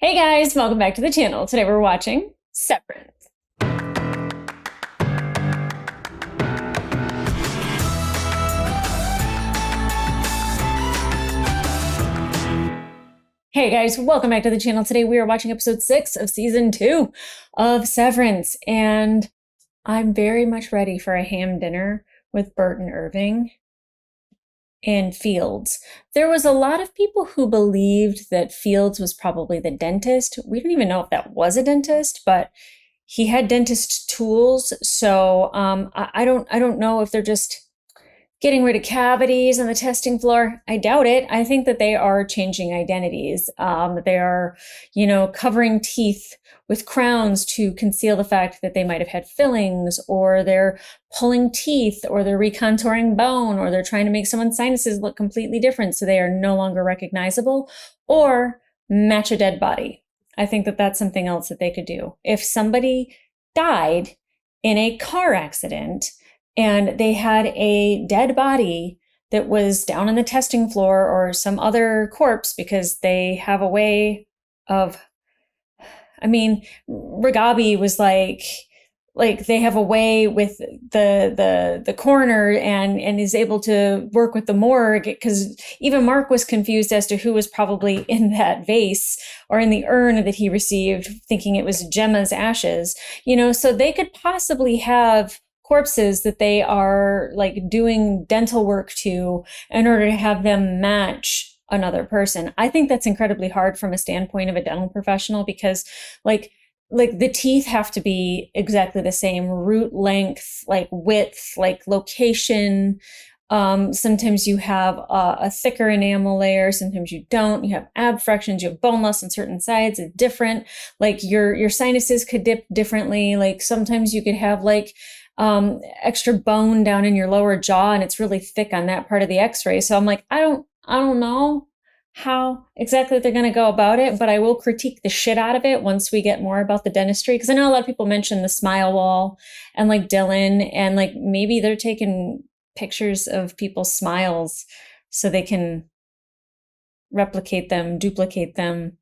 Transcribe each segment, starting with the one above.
Hey guys, welcome back to the channel. Today we're watching Severance. Hey guys, welcome back to the channel. Today we are watching episode 6 of season 2 of Severance, and I'm very much ready for a ham dinner with Bert and Irving and Fields. There was a lot of people who believed that Fields was probably the dentist. We don't even know if that was a dentist, but he had dentist tools. So I don't know if they're just getting rid of cavities on the testing floor. I doubt it. I think that they are changing identities. They are, covering teeth with crowns to conceal the fact that they might have had fillings, or they're pulling teeth, or they're recontouring bone, or they're trying to make someone's sinuses look completely different so they are no longer recognizable, or match a dead body. I think that that's something else that they could do. If somebody died in a car accident and they had a dead body that was down on the testing floor or some other corpse, because they have a way of, Ragabi was like they have a way with the coroner and is able to work with the morgue, because even Mark was confused as to who was probably in that vase or in the urn that he received, thinking it was Gemma's ashes, so they could possibly have corpses that they are doing dental work to in order to have them match another person. I think that's incredibly hard from a standpoint of a dental professional, because the teeth have to be exactly the same root length, width, location. Sometimes you have a thicker enamel layer, sometimes you don't. You have abfractions, you have bone loss on certain sides. It's different. Your sinuses could dip differently. Sometimes you could have extra bone down in your lower jaw and it's really thick on that part of the x-ray. So I'm I don't know how exactly they're going to go about it, but I will critique the shit out of it once we get more about the dentistry. Because I know a lot of people mention the smile wall and Dylan, and maybe they're taking pictures of people's smiles so they can replicate them, duplicate them.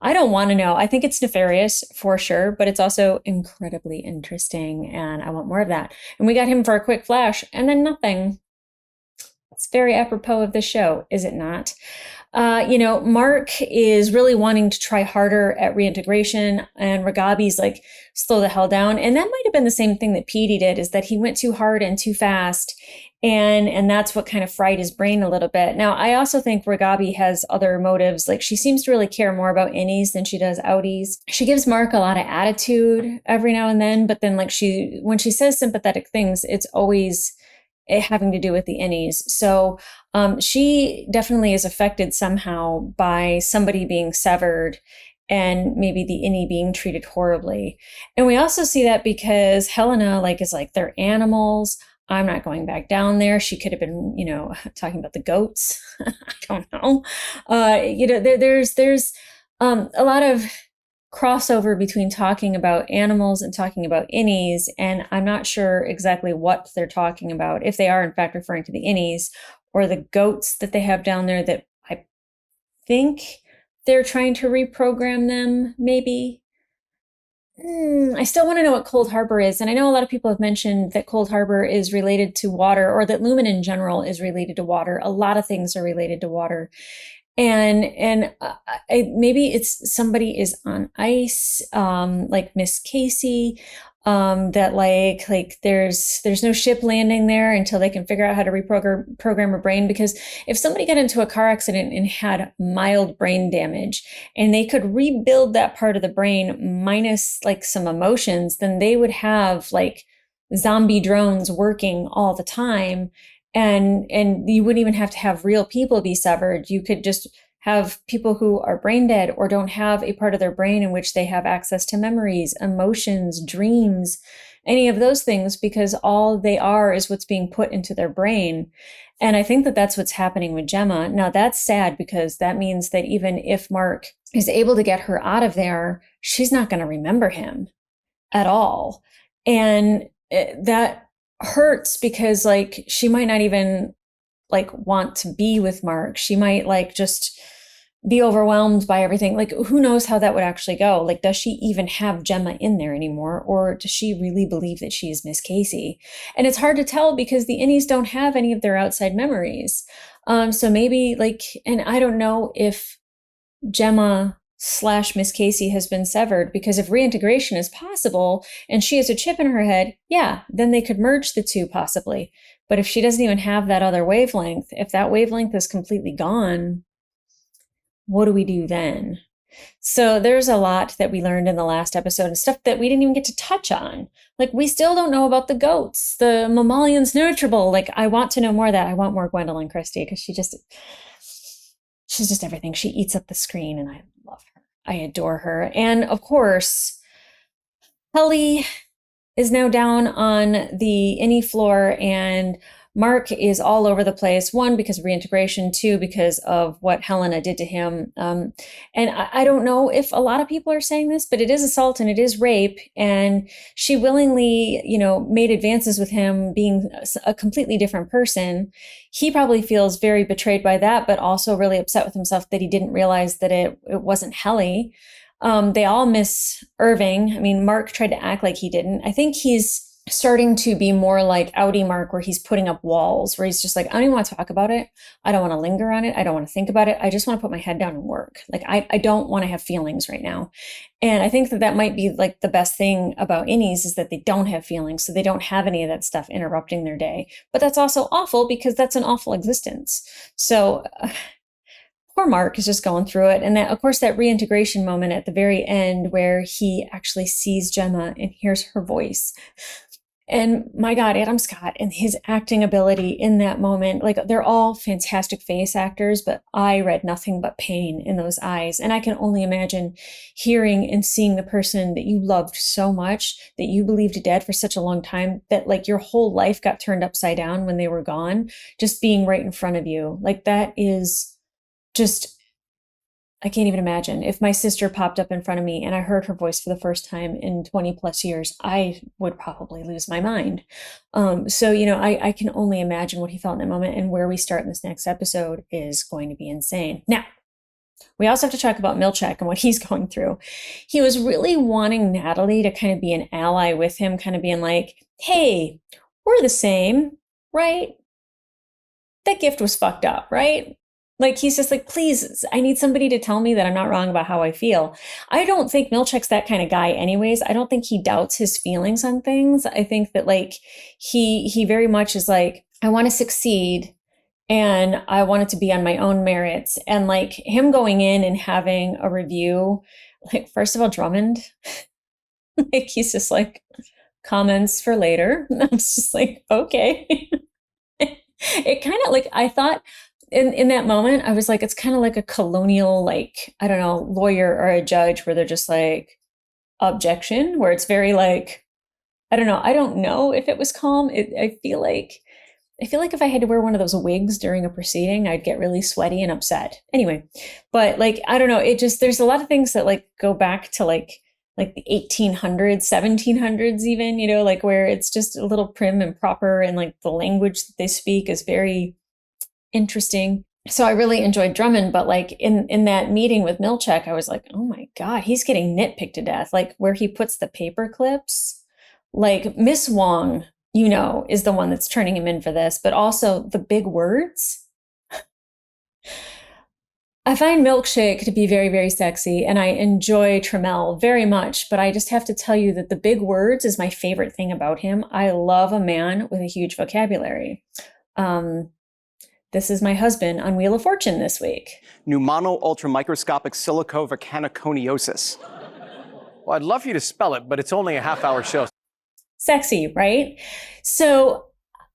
I don't want to know. I think it's nefarious for sure, but it's also incredibly interesting, and I want more of that. And we got him for a quick flash and then nothing. It's very apropos of the show, is it not? Mark is really wanting to try harder at reintegration, and Ragabi's slow the hell down. And that might have been the same thing that Petey did, is that he went too hard and too fast. And that's what kind of fried his brain a little bit. Now, I also think Ragabi has other motives. She seems to really care more about innies than she does outies. She gives Mark a lot of attitude every now and then, but then when she says sympathetic things, it's always having to do with the innies. So she definitely is affected somehow by somebody being severed and maybe the innie being treated horribly. And we also see that because Helena is they're animals. I'm not going back down there. She could have been, talking about the goats. I don't know. There's a lot of crossover between talking about animals and talking about innies, and I'm not sure exactly what they're talking about, if they are in fact referring to the innies or the goats that they have down there that I think they're trying to reprogram them, maybe. I still want to know what Cold Harbor is, and I know a lot of people have mentioned that Cold Harbor is related to water, or that Lumen in general is related to water. A lot of things are related to water. And maybe it's somebody is on ice, like Miss Casey, that there's no ship landing there until they can figure out how to program her brain. Because if somebody got into a car accident and had mild brain damage, and they could rebuild that part of the brain minus some emotions, then they would have zombie drones working all the time. And you wouldn't even have to have real people be severed. You could just have people who are brain dead or don't have a part of their brain in which they have access to memories, emotions, dreams, any of those things, because all they are is what's being put into their brain. And I think that that's what's happening with Gemma. Now, that's sad, because that means that even if Mark is able to get her out of there, she's not going to remember him at all. And that hurts, because she might not even want to be with Mark. She might just be overwhelmed by everything. Like, who knows how that would actually go? Like, does she even have Gemma in there anymore? Or does she really believe that she is Miss Casey? And it's hard to tell because the innies don't have any of their outside memories. So maybe like, and I don't know if Gemma / Miss Casey has been severed, because if reintegration is possible and she has a chip in her head, yeah, then they could merge the two possibly. But if she doesn't even have that other wavelength, if that wavelength is completely gone, what do we do then? So there's a lot that we learned in the last episode and stuff that we didn't even get to touch on. Like, we still don't know about the goats, the mammalians nurturable. Like, I want to know more of that. I want more Gwendolyn Christie, because she's just everything. She eats up the screen and I love her. I adore her. And of course, Helly is now down on the innie floor, and Mark is all over the place. One, because of reintegration. Two, because of what Helena did to him. And I don't know if a lot of people are saying this, but it is assault and it is rape. And she willingly, made advances with him being a completely different person. He probably feels very betrayed by that, but also really upset with himself that he didn't realize that it wasn't Helly. They all miss Irving. I mean, Mark tried to act like he didn't. I think he's starting to be more like outie Mark, where he's putting up walls, where he's just like, I don't even want to talk about it. I don't want to linger on it. I don't want to think about it. I just want to put my head down and work. Like, I don't want to have feelings right now. And I think that might be like the best thing about innies, is that they don't have feelings. So they don't have any of that stuff interrupting their day. But that's also awful, because that's an awful existence. So poor Mark is just going through it. And that, of course, that reintegration moment at the very end, where he actually sees Gemma and hears her voice. And my God, Adam Scott and his acting ability in that moment, like, they're all fantastic face actors, but I read nothing but pain in those eyes. And I can only imagine hearing and seeing the person that you loved so much, that you believed dead for such a long time, that like your whole life got turned upside down when they were gone, just being right in front of you. Like, that is just, I can't even imagine. If my sister popped up in front of me and I heard her voice for the first time in 20 plus years, I would probably lose my mind. So, I can only imagine what he felt in that moment, and where we start in this next episode is going to be insane. Now, we also have to talk about Milchek and what he's going through. He was really wanting Natalie to kind of be an ally with him, kind of being like, hey, we're the same, right? That gift was fucked up, right? Like, he's just like, please, I need somebody to tell me that I'm not wrong about how I feel. I don't think Milchek's that kind of guy anyways. I don't think he doubts his feelings on things. I think that like he very much is like, I want to succeed and I want it to be on my own merits. And like, him going in and having a review, like, first of all, Drummond, like, he's just like, comments for later. And I'm just like, okay. It kind of like, I thought, in that moment, I was like, it's kind of like a colonial, like, I don't know, lawyer or a judge, where they're just like, objection, where it's very like, I don't know. I don't know if it was calm. I feel like if I had to wear one of those wigs during a proceeding, I'd get really sweaty and upset. Anyway, but like, I don't know. It just, there's a lot of things that like go back to like the 1800s, 1700s even, like, where it's just a little prim and proper, and like the language that they speak is very interesting. So I really enjoyed Drummond, but like in that meeting with Milchek, I was like, oh my God, he's getting nitpicked to death. Like, where he puts the paper clips, like Miss Wong, is the one that's turning him in for this, but also the big words. I find Milkshake to be very, very sexy, and I enjoy Trammell very much, but I just have to tell you that the big words is my favorite thing about him. I love a man with a huge vocabulary. This is my husband on Wheel of Fortune this week. Pneumono ultramicroscopic silicovolcanoconiosis. Well, I'd love for you to spell it, but it's only a half-hour show. Sexy, right? So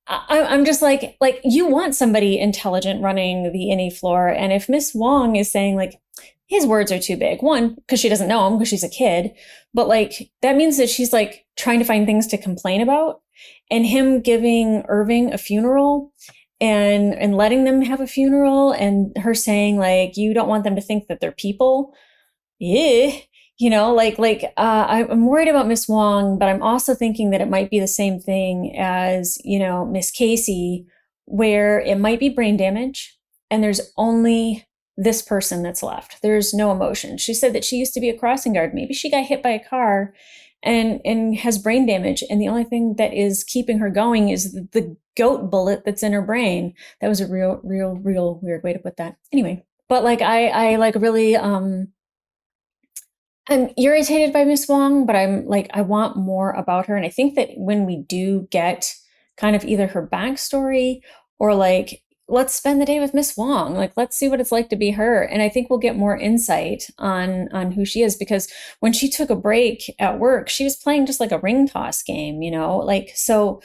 I'm just like, you want somebody intelligent running the innie floor. And if Miss Wong is saying like, his words are too big, one, because she doesn't know him because she's a kid, but like, that means that she's like trying to find things to complain about, and him giving Irving a funeral and letting them have a funeral, and her saying like, you don't want them to think that they're people. Yeah. I'm worried about Miss Wong, but I'm also thinking that it might be the same thing as, Miss Casey, where it might be brain damage and there's only this person that's left. There's no emotion. She said that she used to be a crossing guard. Maybe she got hit by a car and has brain damage, and the only thing that is keeping her going is the goat bullet that's in her brain. That was a real weird way to put that. Anyway, but like I like really I'm irritated by Miss Wong, but I'm like, I want more about her. And I think that when we do get kind of either her backstory or like, let's spend the day with Miss Wong, like, let's see what it's like to be her. And I think we'll get more insight on who she is, because when she took a break at work, she was playing just like a ring toss game, you know, like, so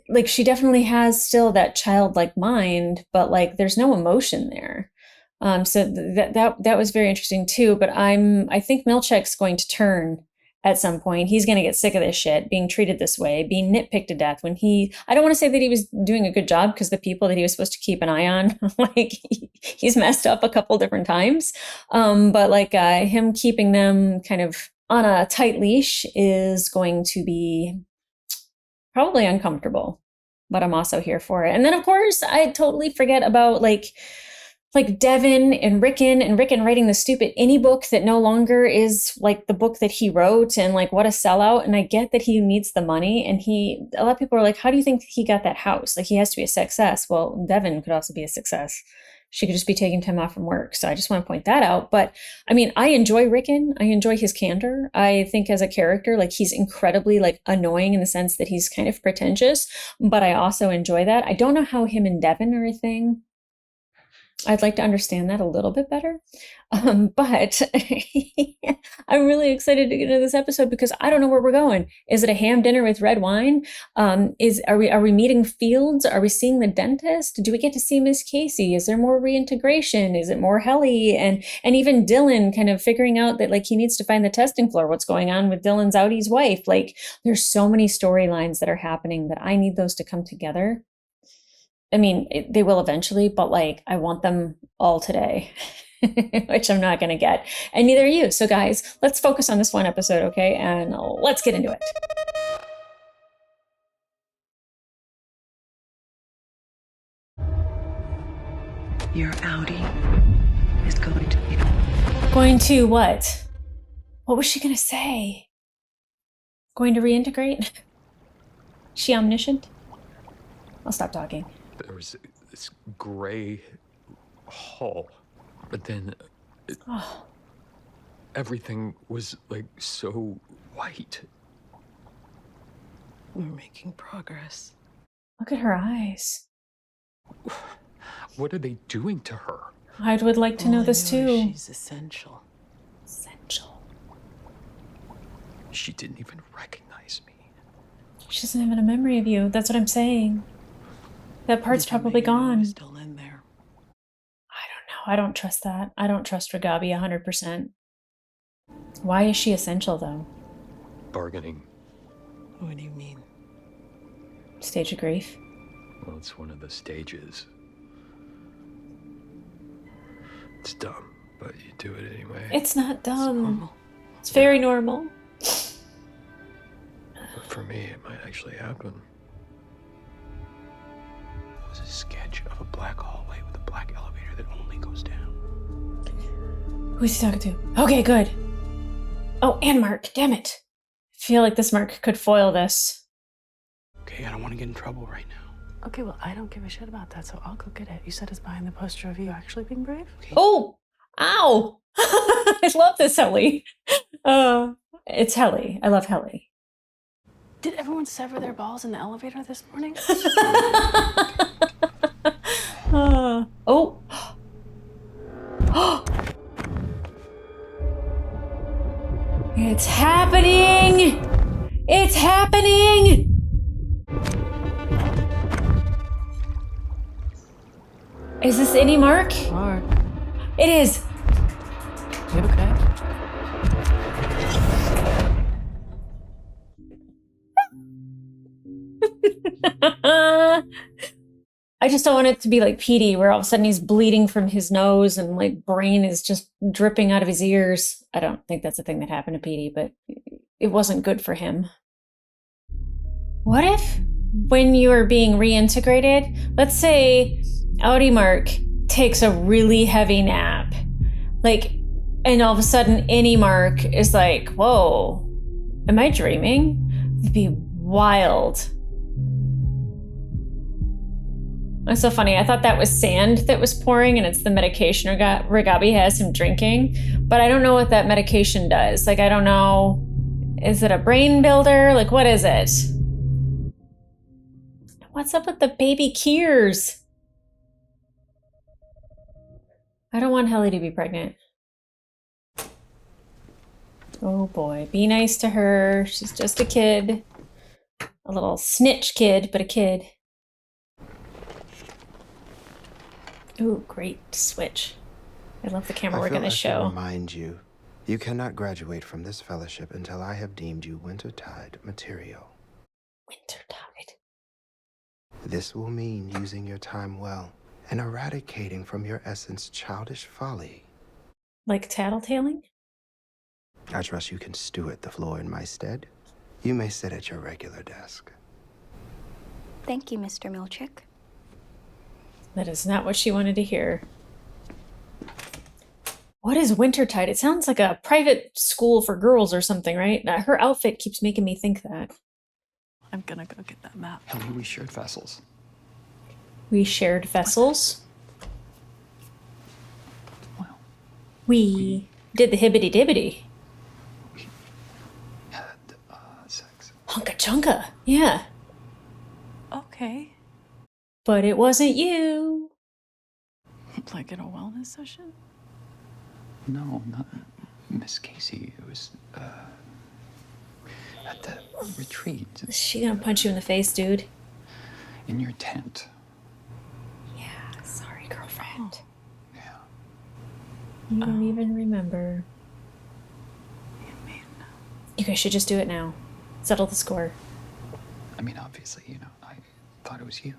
like she definitely has still that childlike mind, but like there's no emotion there. So that was very interesting too. But I think Milchek's going to turn at some point. He's going to get sick of this shit, being treated this way, being nitpicked to death. When I don't want to say that he was doing a good job, because the people that he was supposed to keep an eye on, like he's messed up a couple different times. But like him keeping them kind of on a tight leash is going to be probably uncomfortable. But I'm also here for it. And then of course I totally forget about like Devin and Rickon writing the stupid any book that no longer is like the book that he wrote, and like what a sellout. And I get that he needs the money, and a lot of people are like, how do you think he got that house? Like he has to be a success. Well, Devin could also be a success. She could just be taking time off from work. So I just want to point that out. But I mean, I enjoy Rickon. I enjoy his candor. I think as a character, like he's incredibly like annoying in the sense that he's kind of pretentious, but I also enjoy that. I don't know how him and Devin are a thing. I'd like to understand that a little bit better. But I'm really excited to get into this episode because I don't know where we're going. Is it a ham dinner with red wine? Are we meeting Fields? Are we seeing the dentist? Do we get to see Miss Casey? Is there more reintegration? Is it more Helly? And even Dylan kind of figuring out that like he needs to find the testing floor. What's going on with Dylan's Audie's wife? Like there's so many storylines that are happening that I need those to come together. I mean, they will eventually, but like, I want them all today, which I'm not going to get. And neither are you. So guys, let's focus on this one episode, okay? And let's get into it. Your Audi is going to be... Going to what? What was she going to say? Going to reintegrate? She omniscient? I'll stop talking. There was this gray hall, but then everything was like so white. We're making progress. Look at her eyes. What are they doing to her? I would like to know this too. She's essential. Essential. She didn't even recognize me. She doesn't have a memory of you. That's what I'm saying. That part's probably gone. Still in there. I don't know. I don't trust that. I don't trust Ragabi 100%. Why is she essential, though? Bargaining. What do you mean? Stage of grief? Well, it's one of the stages. It's dumb, but you do it anyway. It's not dumb. It's normal. It's very normal. But for me, it might actually happen. It was a sketch of a black hallway with a black elevator that only goes down. Who's he talking to? Okay, good. Oh, and Mark. Damn it. I feel like this Mark could foil this. Okay, I don't want to get in trouble right now. Okay, well, I don't give a shit about that, so I'll go get it. You said it's behind the poster of you actually being brave? Okay. Oh! Ow! I love this Helly. It's Helly. I love Helly. Did everyone sever their balls in the elevator this morning? Oh! It's happening! It's happening! Is this any Mark? Mark. It is! You okay? I just don't want it to be like Petey, where all of a sudden he's bleeding from his nose and like brain is just dripping out of his ears. I don't think that's a thing that happened to Petey, but it wasn't good for him. What if when you are being reintegrated, let's say Audi Mark takes a really heavy nap. Like, and all of a sudden, any Mark is like, whoa, am I dreaming? It'd be wild. It's so funny. I thought that was sand that was pouring, and it's the medication Regabi has him drinking. But I don't know what that medication does. Like, I don't know. Is it a brain builder? Like, what is it? What's up with the baby Keers? I don't want Helly to be pregnant. Oh boy, be nice to her. She's just a kid. A little snitch kid, but a kid. Ooh, great switch. I love the camera work on this show. Remind you, you cannot graduate from this fellowship until I have deemed you Wintertide material. Wintertide. This will mean using your time well and eradicating from your essence childish folly. Like tattletaling? I trust you can steward the floor in my stead. You may sit at your regular desk. Thank you, Mr. Milchick. That is not what she wanted to hear. What is Wintertide? It sounds like a private school for girls or something, right? Her outfit keeps making me think that. I'm gonna go get that map. Helly, we shared vessels. We shared vessels. Well, We did the hibbity-dibbity. we had sex. Hunka chunka. Yeah. Okay. But it wasn't you. Like in a wellness session? No, not Miss Casey. It was at the retreat Is she gonna punch you in the face, dude? in your tent. Yeah, sorry, girlfriend. Yeah. You don't even remember. I mean, You guys should just do it now. Settle the score. I mean, obviously, I thought it was you.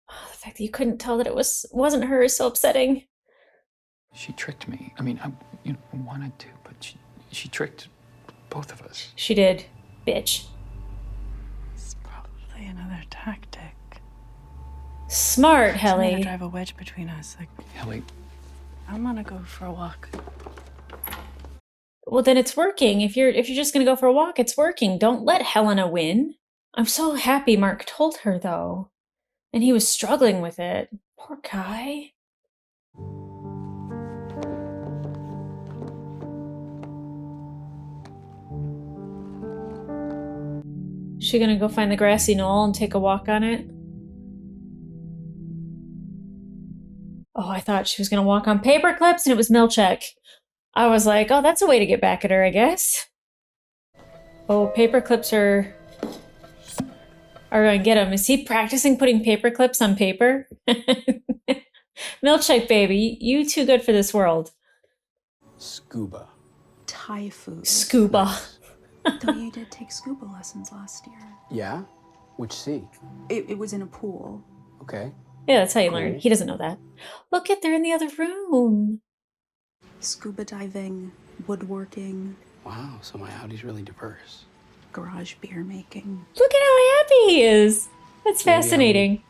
Oh, the fact that you couldn't tell that it wasn't her is so upsetting. She tricked me. I mean, I wanted to, but she tricked both of us. She did, bitch. it's probably another tactic. Smart, She's gonna Helly. drive a wedge between us. Like, Helly, I'm gonna go for a walk. Well, then it's working. If you're just gonna go for a walk, it's working. Don't let Helena win. I'm so happy Mark told her though, and he was struggling with it. Poor guy. She gonna go find the grassy knoll and take a walk on it? Oh, I thought she was gonna walk on paper clips and it was Milchick. I was like, oh, that's a way to get back at her, I guess. Oh, paper clips are gonna get him. Is he practicing putting paper clips on paper? Milchick, baby, you too good for this world. Scuba. Thai food. Scuba. Though you did take scuba lessons last year. Yeah? Which sea? It was in a pool. Okay. Yeah, that's how you learn. He doesn't know that. Look at, they're in the other room. Scuba diving, woodworking, Wow, so my Audi's really diverse. garage beer making. Look at how happy he is. That's Maybe I'm fascinating.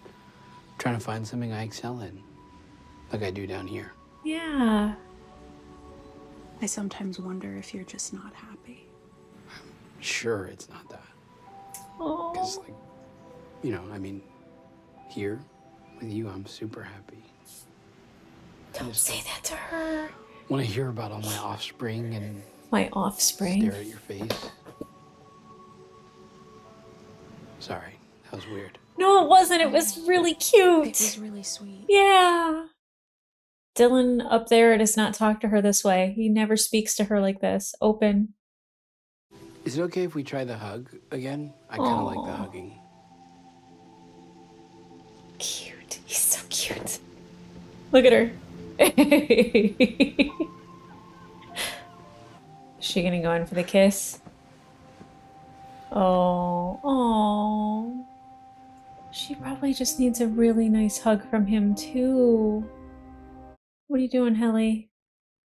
Trying to find something I excel in. Like I do down here. Yeah. I sometimes wonder if you're just not happy. Sure, it's not that. Because, Oh. I mean, here with you, I'm super happy. Don't say that to her. Want to hear about all my offspring and My offspring. stare at your face? Sorry, that was weird. No, it wasn't. It was really It cute. was really sweet. Yeah. Dylan up there does not talk to her this way. He never speaks to her like this. Open. Is it okay if we try the hug again? I kind of like the Aw. hugging. Cute. He's so cute. Look at her. Is she gonna go in for the kiss? Oh, oh. She probably just needs a really nice hug from him too. What are you doing, Helly?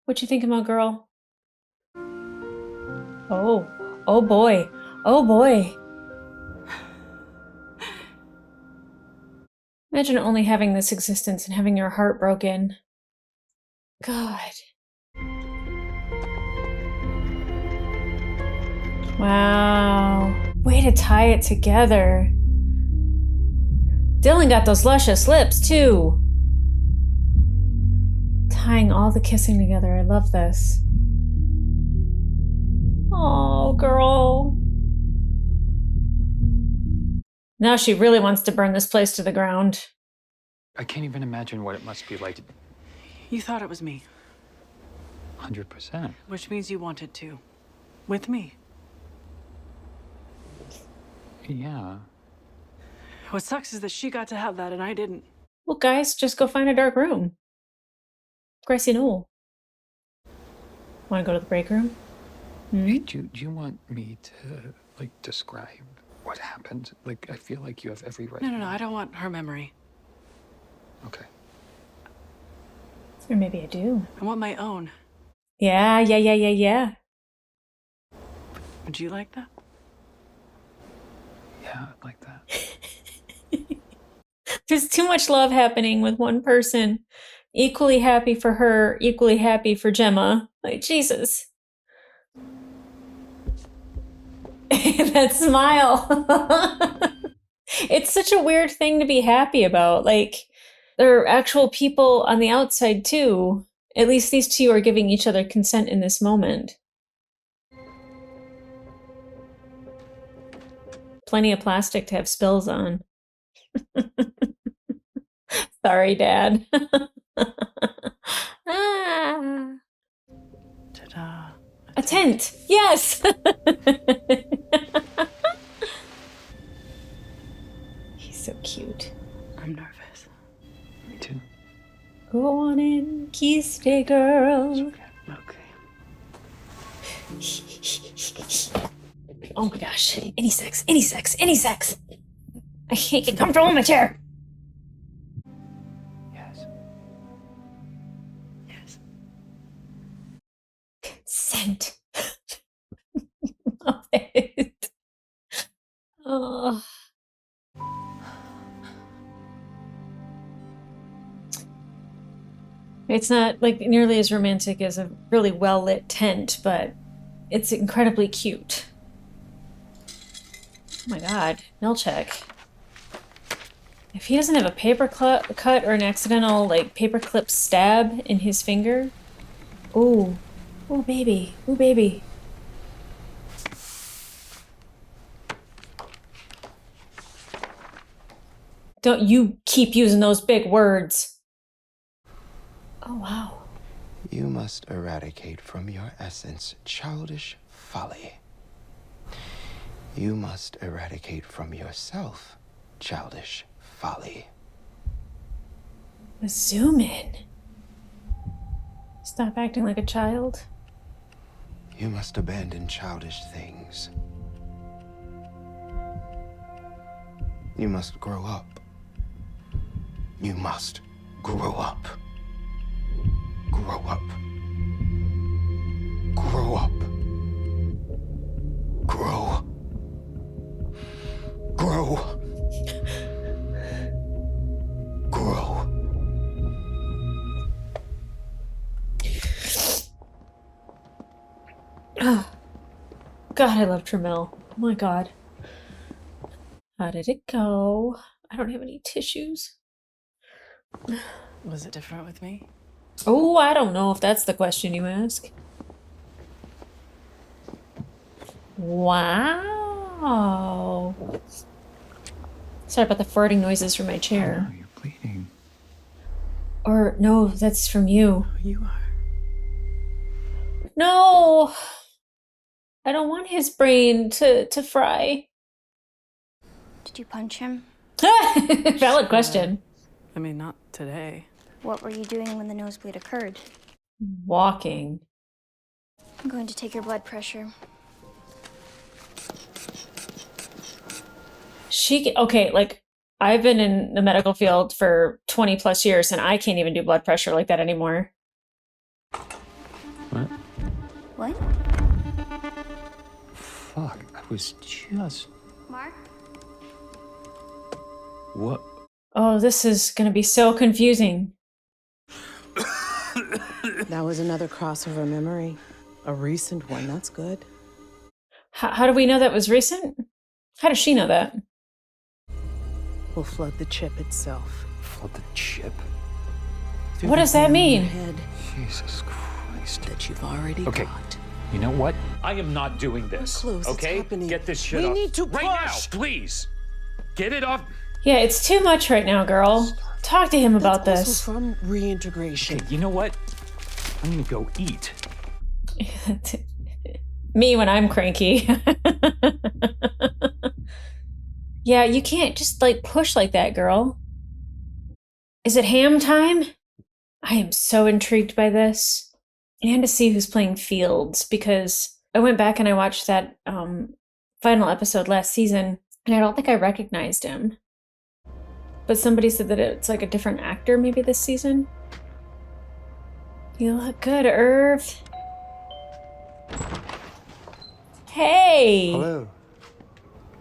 What you thinking about, girl? Oh, oh boy, oh boy. Imagine only having this existence and having your heart broken. God. Wow. Way to tie it together. Dylan got those luscious lips, too. Tying all the kissing together. I love this. Oh, girl. Now she really wants to burn this place to the ground. I can't even imagine what it must be like. You thought it was me, 100%. which means you wanted to. With me. Yeah. What sucks is that she got to have that and I didn't. Well, guys, just go find a dark room. Gracie Knoll. Want to go to the break room? Hey, do you want me to, like, describe what happened? Like, I feel like you have every right. No, I don't want her memory. Okay. Or maybe I do. I want my own. Yeah. Would you like that? Yeah, I'd like that. There's too much love happening with one person. Equally happy for her, equally happy for Gemma. Like, Jesus. That smile. It's such a weird thing to be happy about. Like, there are actual people on the outside, too. At least these two are giving each other consent in this moment. Plenty of plastic to have spills on. Sorry, Dad. Ah. Ta-da. A tent. Yes. He's so cute. I'm nervous. Me too. Go on in, kiss the girl. Okay. Oh my gosh. Any sex. I can't get comfortable in my chair. Yes. Scent. Love it. Oh. It's not like nearly as romantic as a really well-lit tent, but it's incredibly cute. Oh my god, Milchek. If he doesn't have a paper cut or an accidental like paperclip stab in his finger. Ooh. Ooh, baby. Ooh, baby. Don't you keep using those big words. Oh, wow. You must eradicate from your essence childish folly. You must eradicate from yourself childish folly. Zoom in. Stop acting like a child. You must abandon childish things. You must grow up. You must grow up. Grow up. Grow up. Grow. Grow. Grow. Oh, God, I love Trammell. Oh my God. How did it go? I don't have any tissues. Was it different with me? Oh, I don't know if that's the question you ask. Wow. Sorry about the farting noises from my chair. Oh, you're bleeding. Or, no, that's from you. You are. No! I don't want his brain to fry. Did you punch him? Valid question. I mean, not today. What were you doing when the nosebleed occurred? Walking. I'm going to take your blood pressure. Okay, like, I've been in the medical field for 20 plus years and I can't even do blood pressure like that anymore. What? What? Fuck, I was just... Mark? What? Oh, this is going to be so confusing. That was another crossover memory. A recent one. That's good. How do we know that was recent? How does she know that? We'll flood the chip itself. Flood the chip. What does that mean? Head Jesus Christ. that you've already Okay. got. You know what? I am not doing this. Close, it's okay? happening. Get this shit We off. need to right now, push. please. Get it off. Yeah, it's too much right now, girl. Talk to him about That's this. also from reintegration. Okay, you know what? I'm gonna go eat. Me when I'm cranky. Yeah, you can't just like push like that, girl. Is it ham time? I am so intrigued by this. And to see who's playing Fields, because I went back and I watched that final episode last season, and I don't think I recognized him. But somebody said that it's like a different actor maybe this season. You look good, Irv. Hey! Hello.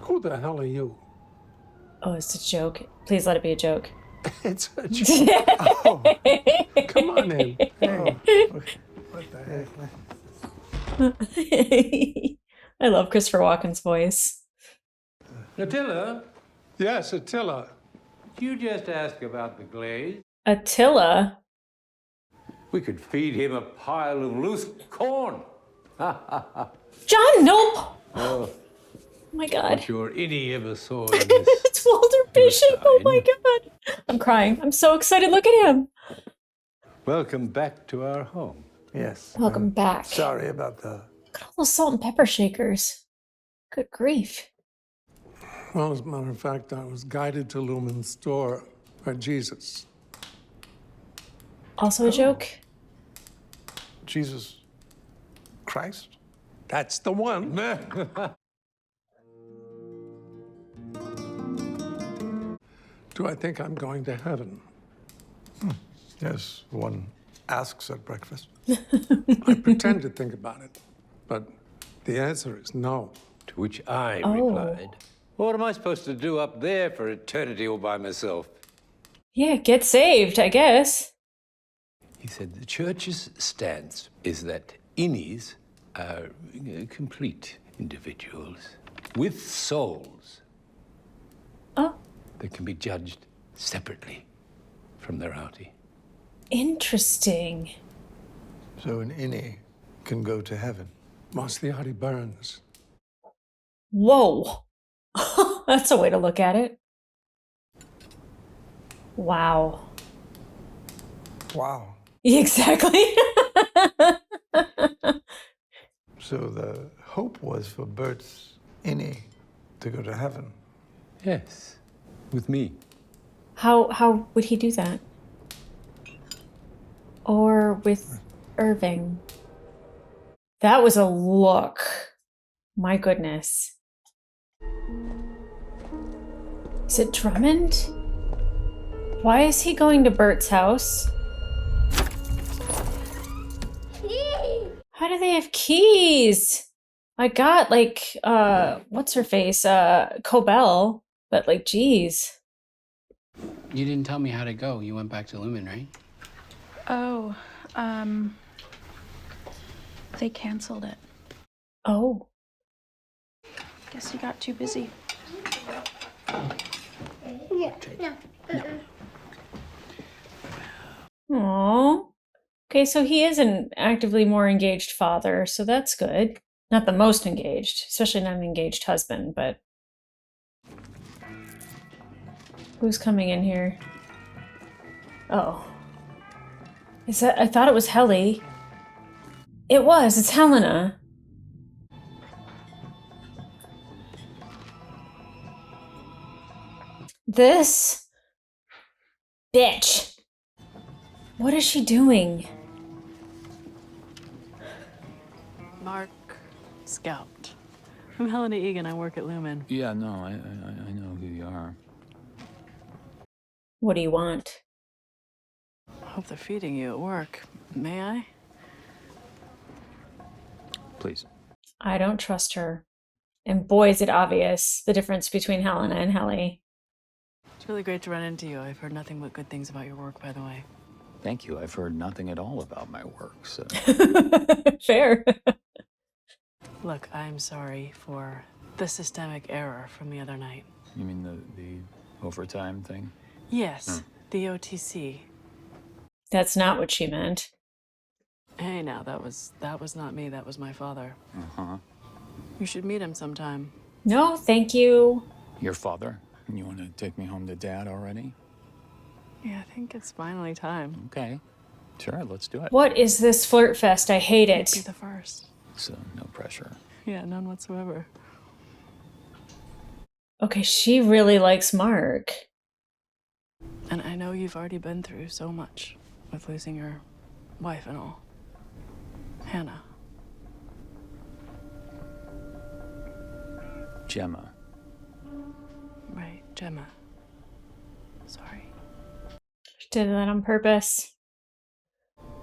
Who the hell are you? Oh, it's a joke. Please let it be a joke. It's a joke. Oh, come on in. Oh, what the heck? I love Christopher Walken's voice. Attila? Yes, Attila. You just ask about the glaze. Attila? We could feed him a pile of loose corn. John, nope! Oh my god. What your innie ever saw in this. It's Walter Bishop. Oh my god. I'm crying. I'm so excited. Look at him. Welcome back to our home. Yes. Welcome back. Sorry about the... Look at all those salt and pepper shakers. Good grief. Well, as a matter of fact, I was guided to Lumen's store by Jesus. Also a joke? Jesus Christ? That's the one. Do I think I'm going to heaven? Yes, one asks at breakfast. I pretend to think about it, but the answer is no. To which I Oh. replied, what am I supposed to do up there for eternity all by myself? Yeah, get saved, I guess. He said the church's stance is that innies are complete individuals with souls Oh, that can be judged separately from their outie. interesting. So an innie can go to heaven. Mostly burns. Whoa. That's a way to look at it. Wow. Wow. Exactly. So the hope was for Bert's innie to go to heaven. Yes, with me. How would he do that? Or with Irving? That was a look. My goodness. Is it Drummond? Why is he going to Bert's house? How do they have keys? I got like what's her face? Cobell, but like geez. You didn't tell me how to go. You went back to Lumen, right? Oh, they canceled it. Oh. Guess you got too busy. Aww. Okay, so he is an actively more engaged father, so that's good. Not the most engaged, especially not an engaged husband, but... Who's coming in here? Oh. Is that... I thought it was Helly. It was, it's Helena. This... bitch. What is she doing? Mark Scout. I'm Helena Egan. I work at Lumen. Yeah, no, I know who you are. What do you want? Hope they're feeding you at work. May I? Please. I don't trust her. And boy, is it obvious, the difference between Helena and Helly. It's really great to run into you. I've heard nothing but good things about your work, by the way. Thank you. I've heard nothing at all about my work, so. Fair. Look, I'm sorry for the systemic error from the other night. You mean the overtime thing? Yes, the OTC. That's not what she meant. Hey, now, that was not me. That was my father. Uh-huh. You should meet him sometime. No, thank you. Your father? You want to take me home to Dad already? Yeah, I think it's finally time. Okay. Sure, let's do it. What is this flirt fest? I hate You'd it. be the first. So, no pressure. Yeah, none whatsoever. Okay, she really likes Mark. And I know you've already been through so much with losing your wife and all. Hannah. Gemma. Right, Gemma. Sorry. She did that on purpose.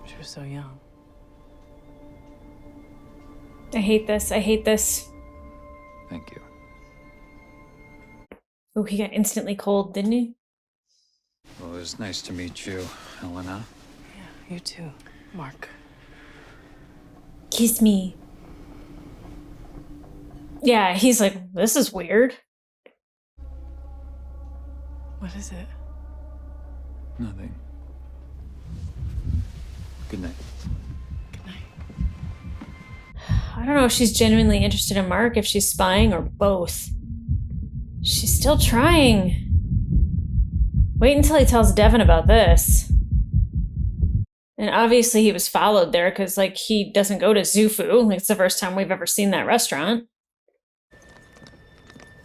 She was so young. I hate this. I hate this. Thank you. Oh, he got instantly cold, didn't he? Well, it was nice to meet you, Helena. Yeah, you too, Mark. Kiss me. Yeah, he's like, this is weird. What is it? Nothing. Good night. Good night. I don't know if she's genuinely interested in Mark, if she's spying, or both. She's still trying. Wait until he tells Devin about this. And obviously he was followed there because, like, he doesn't go to Zufu. Like, it's the first time we've ever seen that restaurant.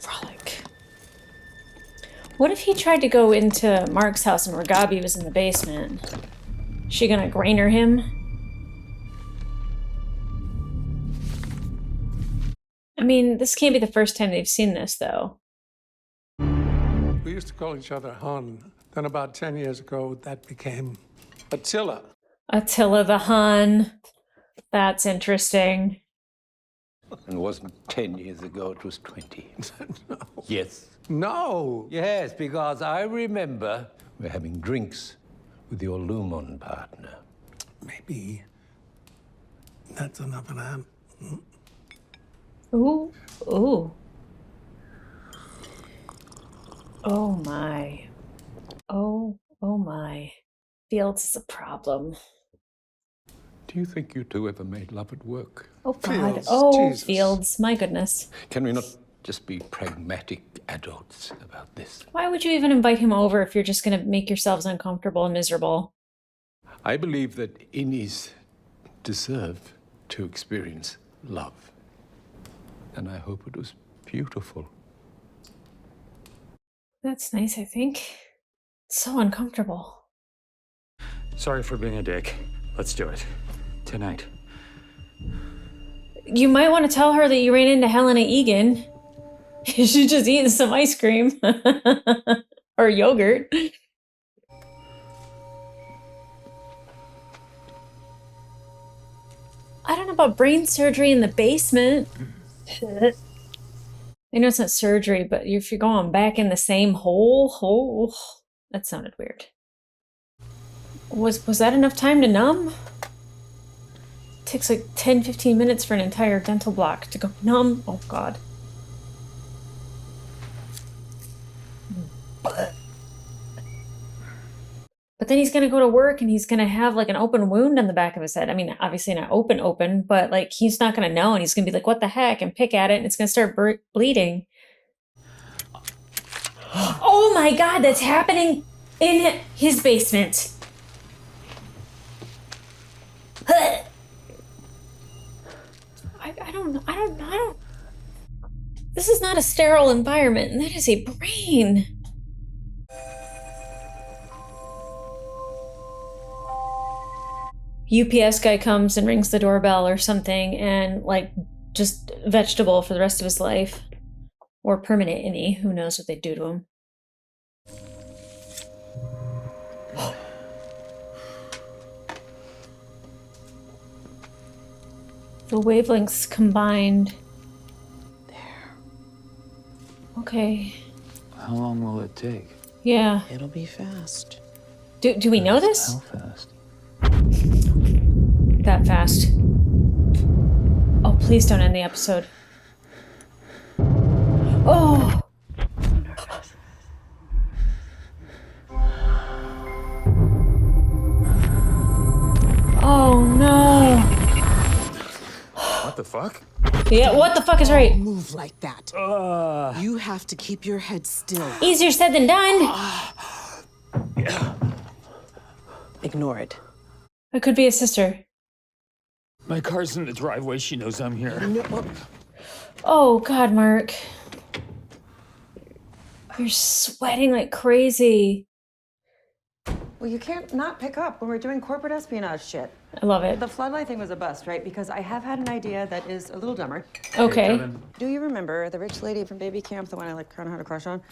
Frolic. What if he tried to go into Mark's house and Ragabi was in the basement? Is she gonna Grainer him? I mean, this can't be the first time they've seen this, though. We used to call each other Han. Then about 10 years ago, that became Attila. Attila the Hun. That's interesting. And it wasn't 10 years ago, it was 20. No. Yes. No. Yes, because I remember we're having drinks with your Lumon partner. Maybe that's enough of that. Ooh, ooh. Oh my. Oh my. Fields is a problem. Do you think you two ever made love at work? Oh God. Fields, Oh, Jesus. Fields. My goodness. Can we not just be pragmatic adults about this? Why would you even invite him over if you're just going to make yourselves uncomfortable and miserable? I believe that innies deserve to experience love. And I hope it was beautiful. That's nice, I think. It's so uncomfortable. Sorry for being a dick. Let's do it. Tonight. You might want to tell her that you ran into Helena Egan. You should just eat some ice cream. Or yogurt. I don't know about brain surgery in the basement. I know it's not surgery, but if you're going back in the same hole, that sounded weird. Was that enough time to numb? It takes like 10-15 minutes for an entire dental block to go numb. Oh God. But then he's gonna go to work and he's gonna have like an open wound on the back of his head. I mean, obviously not open, but like he's not gonna know and he's gonna be like, what the heck? And pick at it and it's gonna start bleeding. Oh my God, that's happening in his basement. I don't. This is not a sterile environment, and that is a brain. UPS guy comes and rings the doorbell or something, and like just vegetable for the rest of his life, or permanent innie. Who knows what they do to him? The wavelengths combined. There. Okay. How long will it take? Yeah. It'll be fast. Do we know this? How fast? That fast. Oh, please don't end the episode. Oh! Oh no! What the fuck? Yeah, what the fuck is right? Don't move like that. You have to keep your head still. Easier said than done. Ignore it. It could be a sister. My car's in the driveway. She knows I'm here. No. Oh God, Mark. You're sweating like crazy. Well, you can't not pick up when we're doing corporate espionage shit. I love it. The floodlight thing was a bust, right? Because I have had an idea that is a little dumber. Okay. Do you remember the rich lady from baby camp, the one I like kind of had a crush on?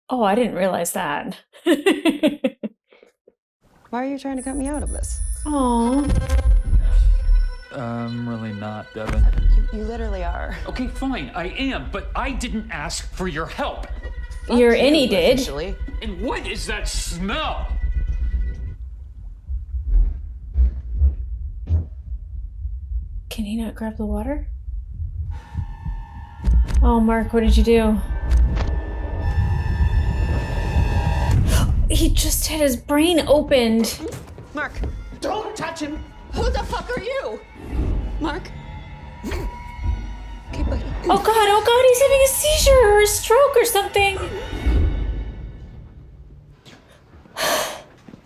Oh, I didn't realize that. Why are you trying to cut me out of this? Oh. I'm really not, Devin. You literally are. Okay, fine, I am, but I didn't ask for your help. Your innie did. Officially. And what is that smell? Can he not grab the water? Oh, Mark, what did you do? He just had his brain opened. Mark, don't touch him. Who the fuck are you? Mark? Okay, buddy. Oh God, he's having a seizure or a stroke or something.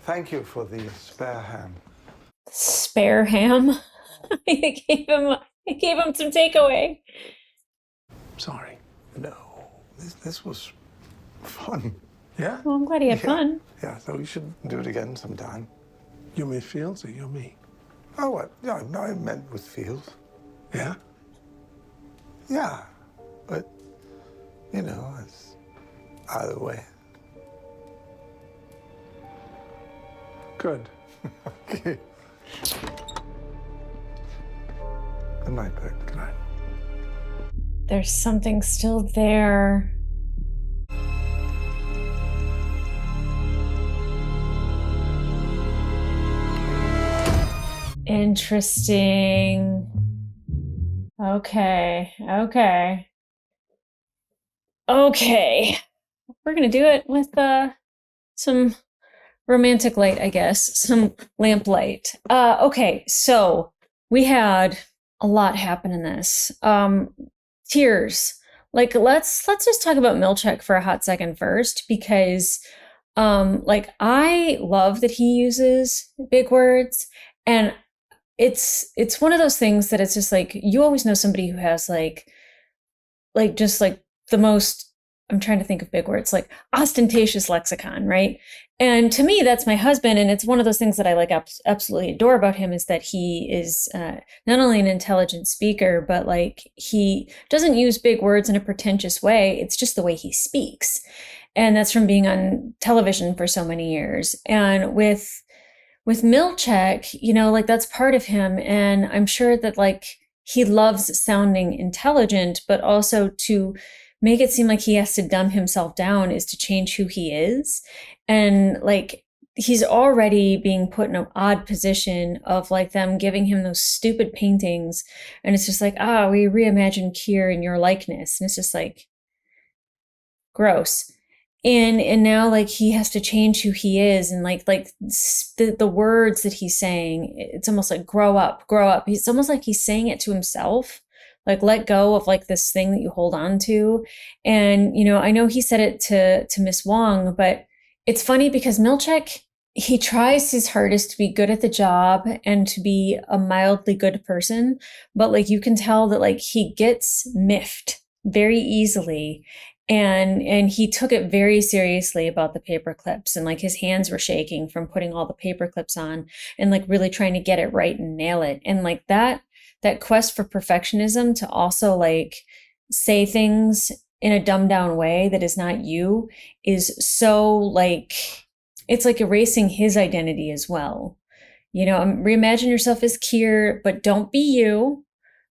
Thank you for the spare ham. Spare ham? He gave him some takeaway. Sorry. No, this was fun. Yeah? Well, I'm glad he had fun. Yeah, so we should do it again sometime. You mean Fields or you me? Oh, what? No, I meant with Fields. Yeah? Yeah, but, you know, it's either way. Good. Okay. Good night, babe. Good night. There's something still there. Interesting. Okay. We're gonna do it with some romantic light, I guess. Some lamplight. Okay, so we had a lot happen in this. Tears. Like let's just talk about Milchek for a hot second first, because like I love that he uses big words, and it's one of those things that it's just like you always know somebody who has like just like the most, I'm trying to think of big words, like ostentatious lexicon, right? And to me, that's my husband. And it's one of those things that I like absolutely adore about him, is that he is not only an intelligent speaker, but like he doesn't use big words in a pretentious way. It's just the way he speaks. And that's from being on television for so many years. And with Milchek, you know, like that's part of him. And I'm sure that like he loves sounding intelligent, but also to make it seem like he has to dumb himself down is to change who he is. And like he's already being put in an odd position of like them giving him those stupid paintings, and it's just like, we reimagined Keir in your likeness, and it's just like gross. And now like he has to change who he is, and like the words that he's saying, it's almost like grow up. It's almost like he's saying it to himself. Like, let go of like this thing that you hold on to. And, you know, I know he said it to Miss Wong, but it's funny because Milchek, he tries his hardest to be good at the job and to be a mildly good person. But like, you can tell that like he gets miffed very easily. And he took it very seriously about the paper clips, and like his hands were shaking from putting all the paper clips on and like really trying to get it right and nail it. And like that quest for perfectionism to also like say things in a dumbed down way that is not you is so like, it's like erasing his identity as well. You know, reimagine yourself as Keir, but don't be you.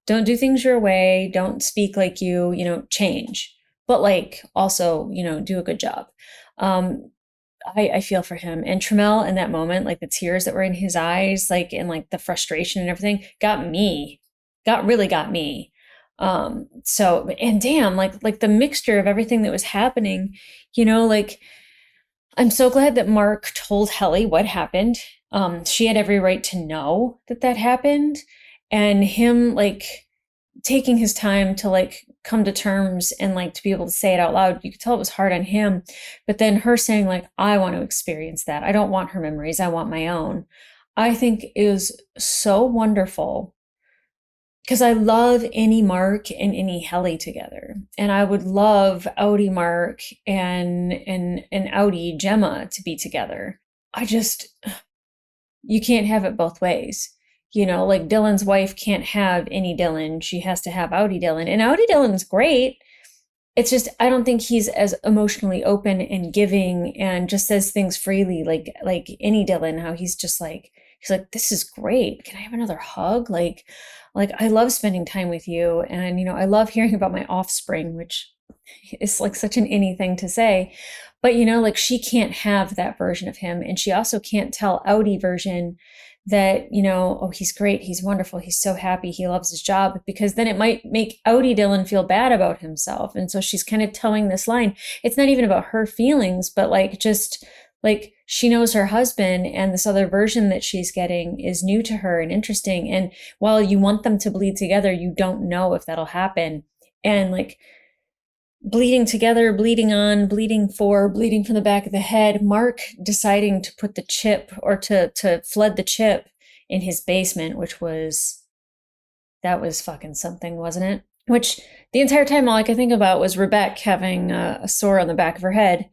Don't do things your way. Don't speak like you know, change. But like also, you know, do a good job. I feel for him. And Trammell in that moment, like the tears that were in his eyes, like, and like the frustration and everything really got me. So, and damn, like the mixture of everything that was happening, like, I'm so glad that Mark told Helly what happened. She had every right to know that happened, and him like taking his time to like come to terms and like to be able to say it out loud. You could tell it was hard on him, but then her saying like, I want to experience that. I don't want her memories. I want my own. I think is so wonderful, because I love Annie Mark and Annie Helly together. And I would love Audi Mark and Audi Gemma to be together. You can't have it both ways. Like Dylan's wife can't have any Dylan. She has to have Audi Dylan. And Audi Dylan's great. It's just, I don't think he's as emotionally open and giving and just says things freely like any Dylan, how he's like, this is great. Can I have another hug? Like I love spending time with you. And, I love hearing about my offspring, which is like such an any thing to say. But, like she can't have that version of him. And she also can't tell Audi version that, oh, he's great. He's wonderful. He's so happy. He loves his job, because then it might make Audi Dylan feel bad about himself. And so she's kind of towing this line. It's not even about her feelings, but like, just like she knows her husband, and this other version that she's getting is new to her and interesting. And while you want them to bleed together, you don't know if that'll happen. And like, bleeding together, bleeding on, bleeding from the back of the head, Mark deciding to put the chip, or to flood the chip in his basement, that was fucking something, wasn't it? Which the entire time all I could think about was Rebecca having a sore on the back of her head.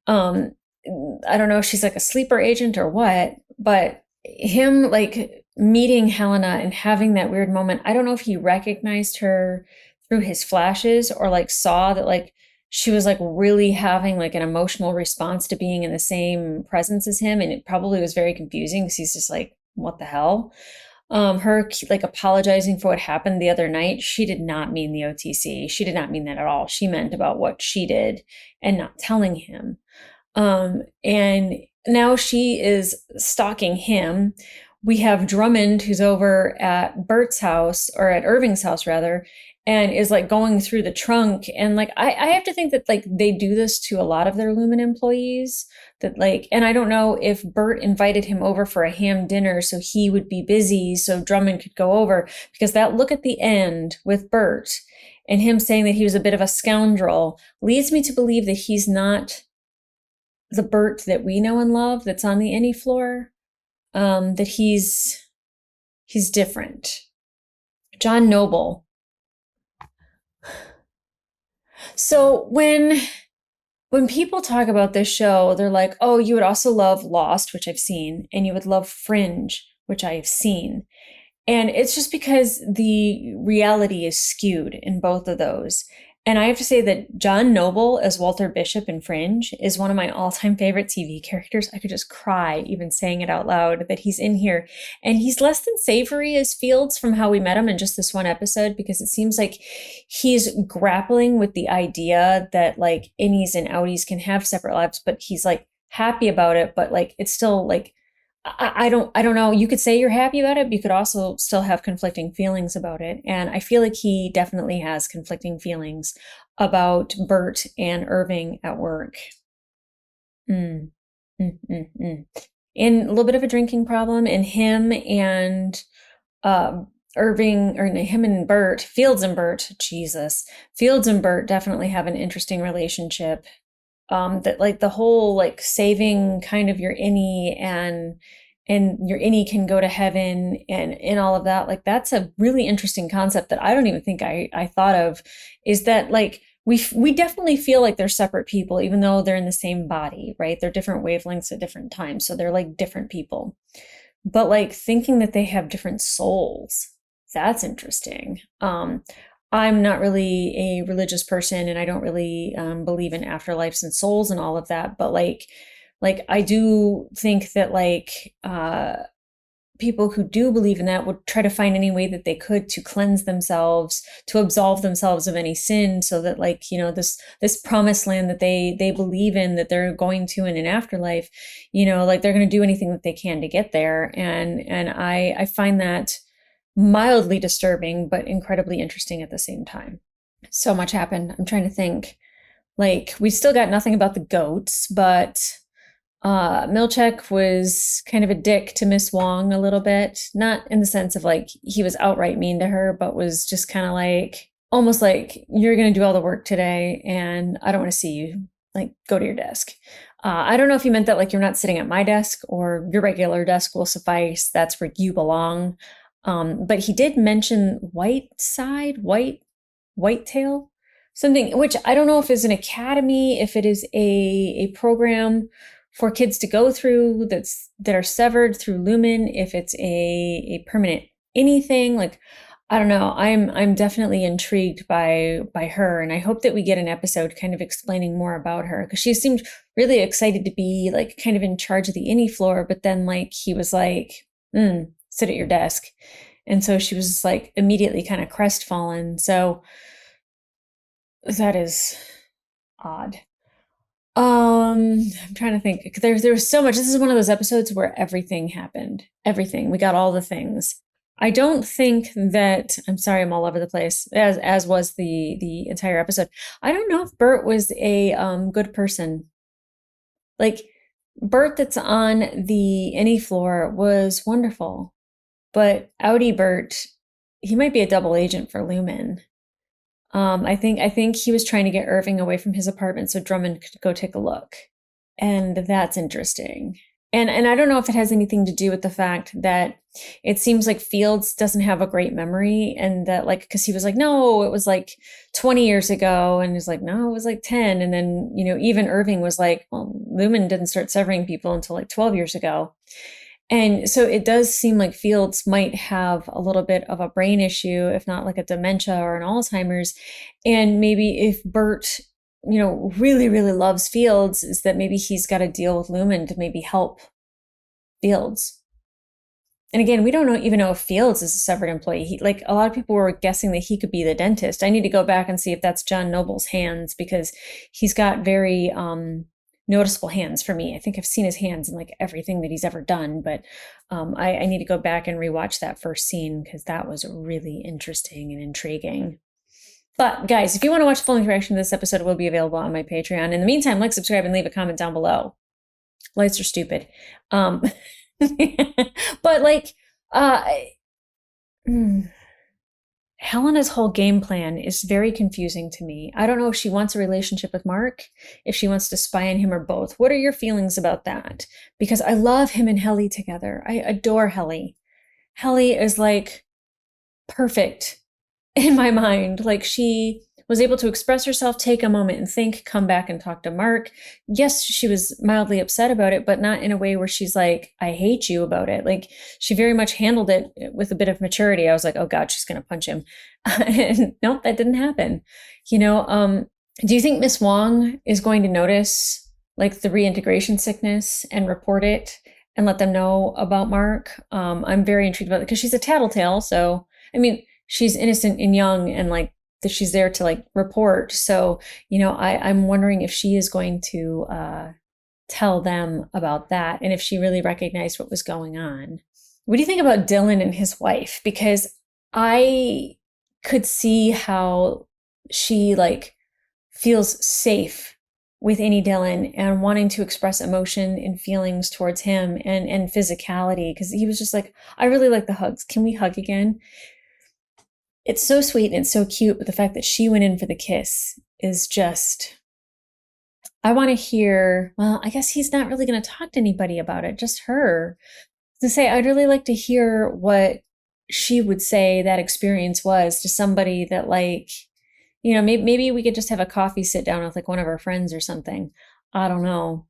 I don't know if she's like a sleeper agent or what, but him like meeting Helena and having that weird moment, I don't know if he recognized her through his flashes, or like saw that like she was like really having like an emotional response to being in the same presence as him. And it probably was very confusing, because he's just like, what the hell? Her like apologizing for what happened the other night, she did not mean the OTC. She did not mean that at all. She meant about what she did and not telling him. And now she is stalking him. We have Drummond, who's over at Bert's house, or at Irving's house rather, and is like going through the trunk. And like, I have to think that like they do this to a lot of their Lumen employees, that like, and I don't know if Bert invited him over for a ham dinner so he would be busy so Drummond could go over, because that look at the end with Bert and him saying that he was a bit of a scoundrel leads me to believe that he's not the Bert that we know and love that's on the Annie floor, that he's different. John Noble. So when people talk about this show, they're like, oh, you would also love Lost, which I've seen, and you would love Fringe, which I have seen. And it's just because the reality is skewed in both of those. And I have to say that John Noble as Walter Bishop in Fringe is one of my all-time favorite TV characters. I could just cry even saying it out loud that he's in here. And he's less than savory as Fields from how we met him in just this one episode, because it seems like he's grappling with the idea that like innies and outies can have separate lives, but he's like happy about it. But like, it's still like, I don't know. You could say you're happy about it, but you could also still have conflicting feelings about it. And I feel like he definitely has conflicting feelings about Bert and Irving at work. And a little bit of a drinking problem, and him and Irving, or him and Bert, Fields and Bert definitely have an interesting relationship. That like the whole like saving kind of your innie and your innie can go to heaven and all of that, like that's a really interesting concept that I don't even think I thought of, is that like we definitely feel like they're separate people even though they're in the same body, right? They're different wavelengths at different times, so they're like different people, but like thinking that they have different souls, that's interesting. I'm not really a religious person, and I don't really believe in afterlives and souls and all of that. But like I do think that like people who do believe in that would try to find any way that they could to cleanse themselves, to absolve themselves of any sin, so that, like, you know, this promised land that they believe in, that they're going to in an afterlife, you know, like they're going to do anything that they can to get there. And I find that mildly disturbing, but incredibly interesting at the same time. So much happened. I'm trying to think. Like, we still got nothing about the goats, but Milchek was kind of a dick to Miss Wong a little bit. Not in the sense of like he was outright mean to her, but was just kind of like, almost like, you're going to do all the work today and I don't want to see you. Like, go to your desk. I don't know if he meant that like you're not sitting at my desk or your regular desk will suffice. That's where you belong. But he did mention Whitetail, something, which I don't know if it's an academy, if it is a program for kids to go through that are severed through Lumen, if it's a permanent anything. Like, I don't know. I'm definitely intrigued by her, and I hope that we get an episode kind of explaining more about her, because she seemed really excited to be like kind of in charge of the any floor, but then like he was like, sit at your desk. And so she was like immediately kind of crestfallen. So that is odd. I'm trying to think. There was so much. This is one of those episodes where everything happened. Everything. We got all the things. I don't think that, I'm sorry, I'm all over the place, as was the entire episode. I don't know if Bert was a good person. Like, Bert that's on the any floor was wonderful, but Outie Bert, he might be a double agent for Lumen. I think he was trying to get Irving away from his apartment so Drummond could go take a look. And that's interesting. And I don't know if it has anything to do with the fact that it seems like Fields doesn't have a great memory, and that, like, because he was like, no, it was like 20 years ago. And he's like, no, it was like 10. And then, you know, even Irving was like, well, Lumen didn't start severing people until like 12 years ago. And so it does seem like Fields might have a little bit of a brain issue, if not like a dementia or an Alzheimer's. And maybe if Bert, you know, really, really loves Fields, is that maybe he's got to deal with Lumen to maybe help Fields. And again, we don't even know if Fields is a severed employee. Like, a lot of people were guessing that he could be the dentist. I need to go back and see if that's John Noble's hands, because he's got very noticeable hands for me. I think I've seen his hands in like everything that he's ever done, but I need to go back and rewatch that first scene, because that was really interesting and intriguing. But guys, if you want to watch the full reaction to this episode, it will be available on my Patreon. In the meantime, like, subscribe, and leave a comment down below. Lights are stupid. But like, Helena's whole game plan is very confusing to me. I don't know if she wants a relationship with Mark, if she wants to spy on him, or both. What are your feelings about that? Because I love him and Helly together. I adore Helly. Helly is like perfect in my mind. Like, she was able to express herself, take a moment and think, come back and talk to Mark. Yes, she was mildly upset about it, but not in a way where she's like, I hate you about it. Like, she very much handled it with a bit of maturity. I was like, oh God, she's going to punch him. And nope, that didn't happen. You know, do you think Miss Wong is going to notice like the reintegration sickness and report it and let them know about Mark? I'm very intrigued about it, because she's a tattletale. So, I mean, she's innocent and young, and like, that she's there to like report. So, you know, I'm wondering if she is going to tell them about that, and if she really recognized what was going on. What do you think about Dylan and his wife? Because I could see how she like feels safe with any Dylan and wanting to express emotion and feelings towards him, and physicality, because he was just like, I really like the hugs. Can we hug again? It's so sweet and it's so cute, but the fact that she went in for the kiss is just, I want to hear, well, I guess he's not really going to talk to anybody about it, just her. To say, I'd really like to hear what she would say that experience was to somebody that, like, you know, maybe we could just have a coffee sit down with like one of our friends or something. I don't know.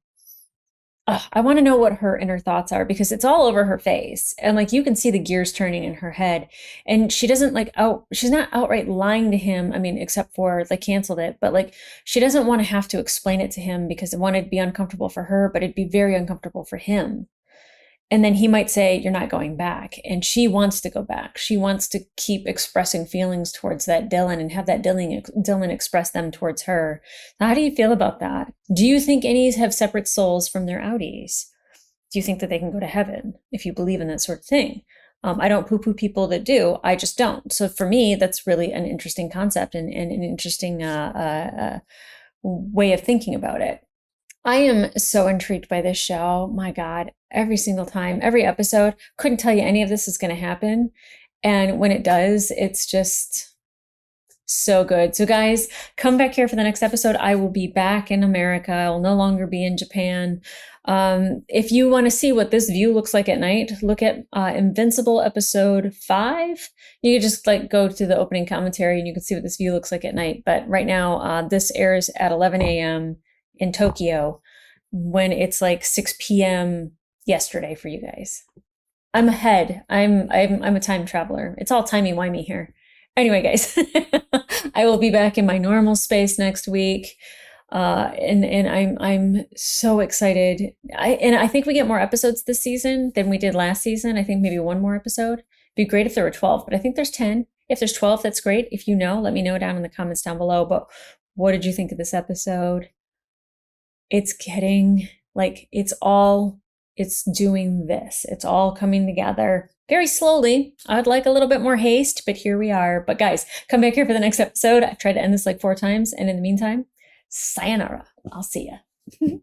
I want to know what her inner thoughts are, because it's all over her face, and like you can see the gears turning in her head, and she doesn't like she's not outright lying to him. I mean, except for they canceled it, but like she doesn't want to have to explain it to him, because one, it'd be uncomfortable for her, but it'd be very uncomfortable for him. And then he might say, you're not going back. And she wants to go back. She wants to keep expressing feelings towards that Dylan and have that Dylan express them towards her. Now, how do you feel about that? Do you think innies have separate souls from their outies? Do you think that they can go to heaven if you believe in that sort of thing? I don't poo-poo people that do. I just don't. So for me, that's really an interesting concept and an interesting way of thinking about it. I am so intrigued by this show. My God, every single time, every episode, couldn't tell you any of this is going to happen. And when it does, it's just so good. So guys, come back here for the next episode. I will be back in America. I will no longer be in Japan. If you want to see what this view looks like at night, look at Invincible episode 5. You can just like go to the opening commentary and you can see what this view looks like at night. But right now, this airs at 11 a.m. in Tokyo when it's like 6 p.m. yesterday for you guys. I'm ahead. I'm a time traveler. It's all timey-wimey here. Anyway, guys, I will be back in my normal space next week. And I'm so excited. I think we get more episodes this season than we did last season. I think maybe one more episode. It'd be great if there were 12, but I think there's 10. If there's 12, that's great. If you know, let me know down in the comments down below. But what did you think of this episode? It's getting like, it's doing this. It's all coming together very slowly. I'd like a little bit more haste, but here we are. But guys, come back here for the next episode. I've tried to end this like 4 times. And in the meantime, sayonara. I'll see ya.